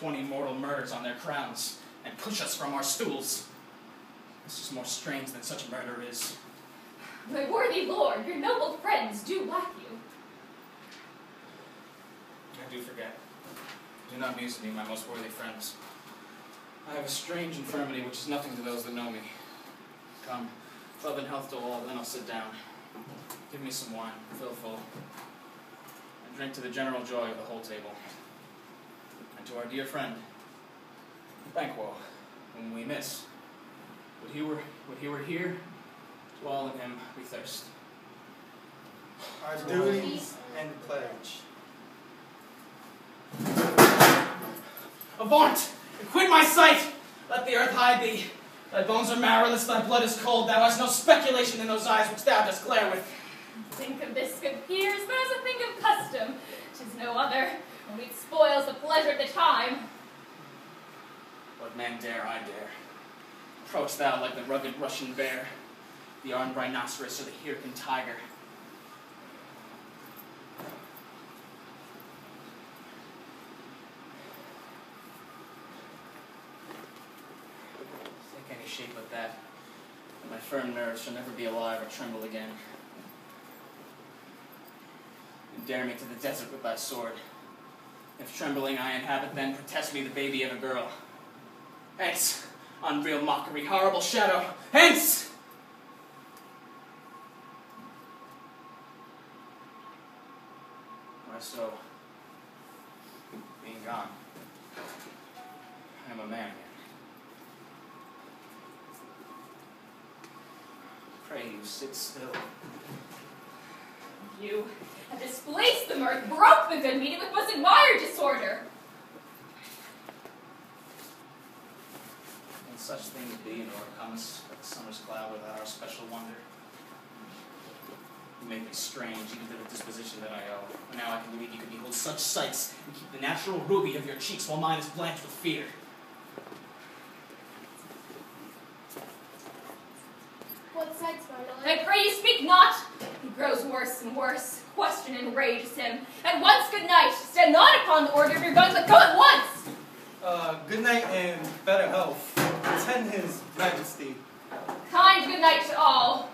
20 mortal murders on their crowns and push us from our stools. This is more strange than such murder is. My worthy lord, your noble friends do lack you. I do forget. Do not muse me, my most worthy friends. I have a strange infirmity which is nothing to those that know me. Come, love and health to all, then I'll sit down. Give me some wine, fill full, and drink to the general joy of the whole table. And to our dear friend, Banquo, whom we miss. Would he were here, to all of him we thirst. Our duties and pledge. Avaunt! And quit my sight! Let the earth hide thee. Thy bones are marrowless, thy blood is cold. Thou hast no speculation in those eyes which thou dost glare with. Think of this, good peers, but as a thing of custom. 'Tis no other, only it spoils the pleasure of the time. What man dare, I dare. Approach thou like the rugged Russian bear, the armed rhinoceros, or the Hircan tiger. Take any shape but that, and my firm nerves shall never be alive or tremble again. And dare me to the desert with thy sword. If trembling I inhabit, then protest me the baby of a girl. Hence, unreal mockery, horrible shadow, hence! Why so? Being gone, I am a man again. Pray you sit still. You have displaced the mirth, broke the good meaning with most admired disorder. Can such things be, nor comes like a summer's cloud without our special wonder? You make me strange, even to the disposition that I owe. And now I can believe you could behold such sights and keep the natural ruby of your cheeks while mine is blanched with fear. What sights, my lord? I pray you speak not. He grows worse and worse. Question enrages him. At once, good night. Stand not upon the order of your guns, but go at once. Good night and better health. Attend his majesty. Kind good night to all.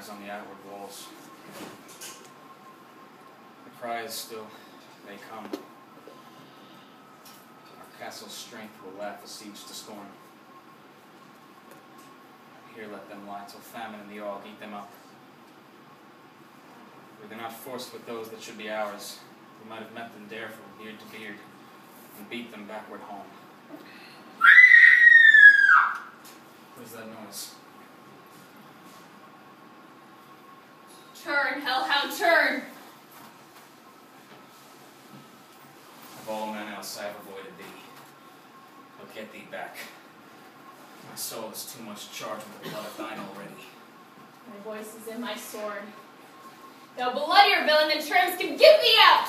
On the outward walls. The cry is still, they come. Our castle's strength will laugh a siege to scorn. Here let them lie till famine and the ague eat them up. Were they not forced with those that should be ours, we might have met them there from beard to beard, and beat them backward home. What is that noise? Turn, hellhound, turn! Of all men else, I have avoided thee. I'll get thee back. My soul is too much charged with the blood of thine already. My voice is in my sword. Thou bloodier villain than terms can give thee out!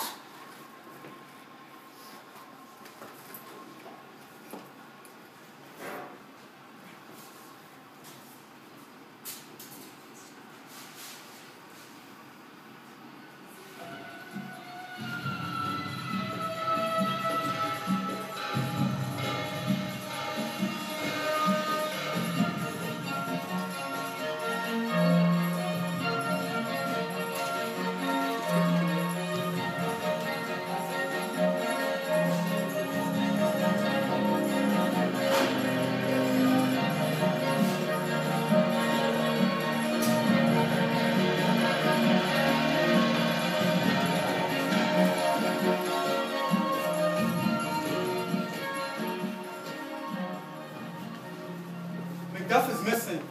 Macbeth is missing,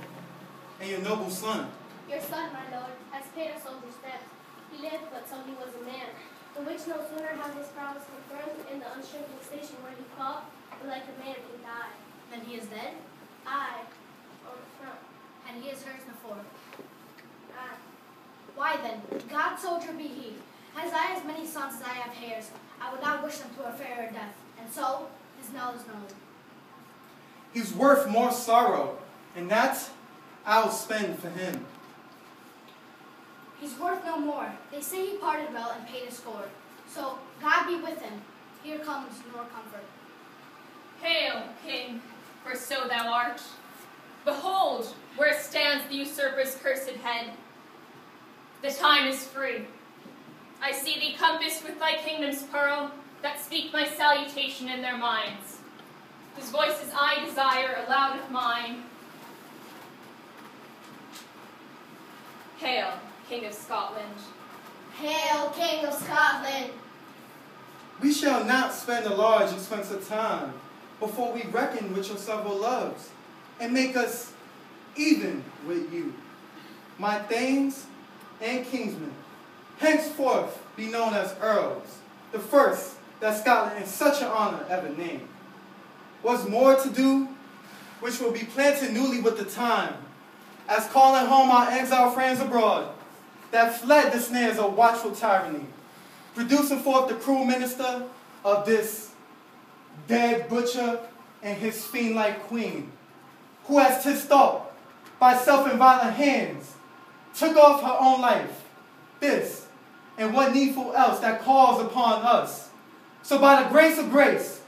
and your noble son. Your son, my lord, has paid a soldier's debt. He lived, but so he was a man. The which no sooner had his promise confirmed in the unshrinking station where he fought, but like a man he died. Then he is dead, Aye, on the front. and he is hers before. Aye. Why then, God's soldier be he. Has I as many sons as I have hairs, I would not wish them to a fairer death, and so his knell is known. He's worth more sorrow, and that I'll spend for him. He's worth no more. They say he parted well and paid his score. So God be with him. Here comes nor comfort. Hail, king, for so thou art. Behold, where stands the usurper's cursed head. The time is free. I see thee compassed with thy kingdom's pearl, that speak my salutation in their minds, whose voices I desire aloud of mine. Hail, King of Scotland. Hail, King of Scotland! We shall not spend a large expense of time before we reckon with your several loves, and make us even with you. My thanes and kingsmen henceforth be known as earls, the first that Scotland in such an honor ever named. Was more to do, which will be planted newly with the time, as calling home our exiled friends abroad, that fled the snares of watchful tyranny, producing forth the cruel minister of this dead butcher and his fiend-like queen, who as 'tis thought, by self-inviolent hands, took off her own life, this, and what needful else that calls upon us. So by the grace of grace,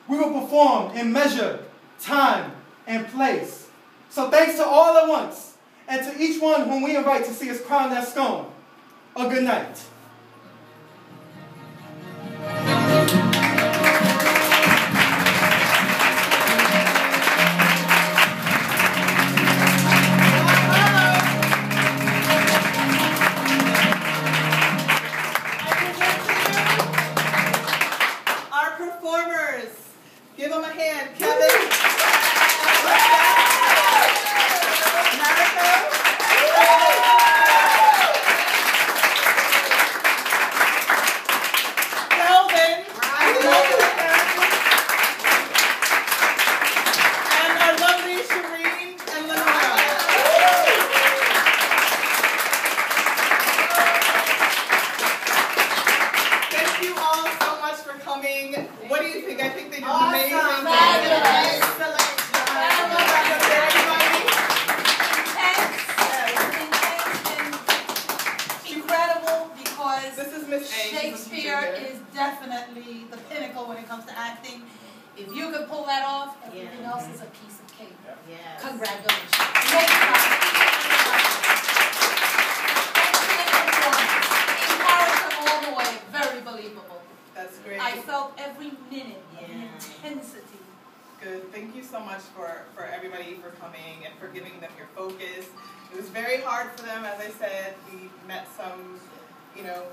we will perform in measure, time, and place. So thanks to all at once, and to each one whom we invite to see us crown that scone, a good night. Our performers, give them a hand. Kevin, Kelvin, and our lovely Shireen and Lenora. Thank you all so much for coming. What do you think? I think they did amazing. Fabulous. Excellent job. Incredible, because This is Miss A. She's a Shakespeare teacher here. is definitely the pinnacle when it comes to acting. If you could pull that off, everything else is a piece of cake. Yes. Congratulations. Excellent performance. In character all the way, very believable. That's great. I felt every minute of the intensity. Good. Thank you so much for everybody for coming and for giving them your focus. It was very hard for them, as I said. We met some,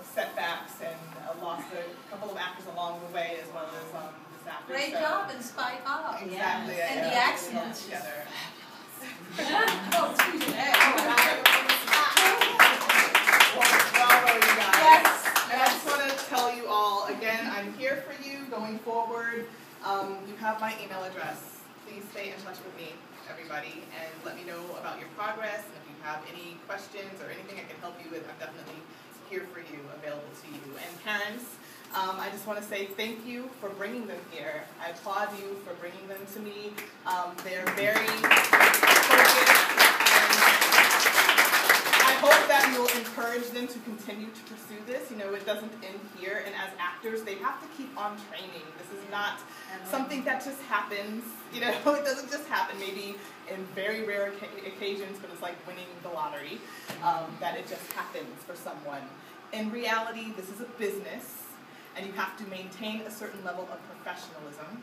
setbacks and lost a couple of actors along the way as well as this actor. Great job in Spike Hall. Exactly. Yes. And the accents. Together. Oh, excuse me. Bravo, you guys. Yes. And I just want to tell you all, again, I'm here for you going forward. You have my email address. Please stay in touch with me, everybody, and let me know about your progress. And if you have any questions or anything I can help you with, I'm definitely here for you, available to you. And parents, I just want to say thank you for bringing them here. I applaud you for bringing them to me. They're very focused, and I hope that you'll encourage them to continue to pursue this. It doesn't end here, and as actors, they have to keep on training. This is not something that just happens. It doesn't just happen. Maybe in very rare occasions, but it's like winning the lottery, that it just happens for someone. In reality, this is a business, and you have to maintain a certain level of professionalism.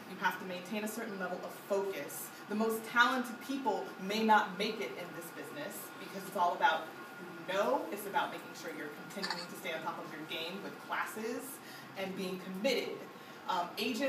You have to maintain a certain level of focus. The most talented people may not make it in this business because it's all about who you know. It's about making sure you're continuing to stay on top of your game with classes and being committed. Agents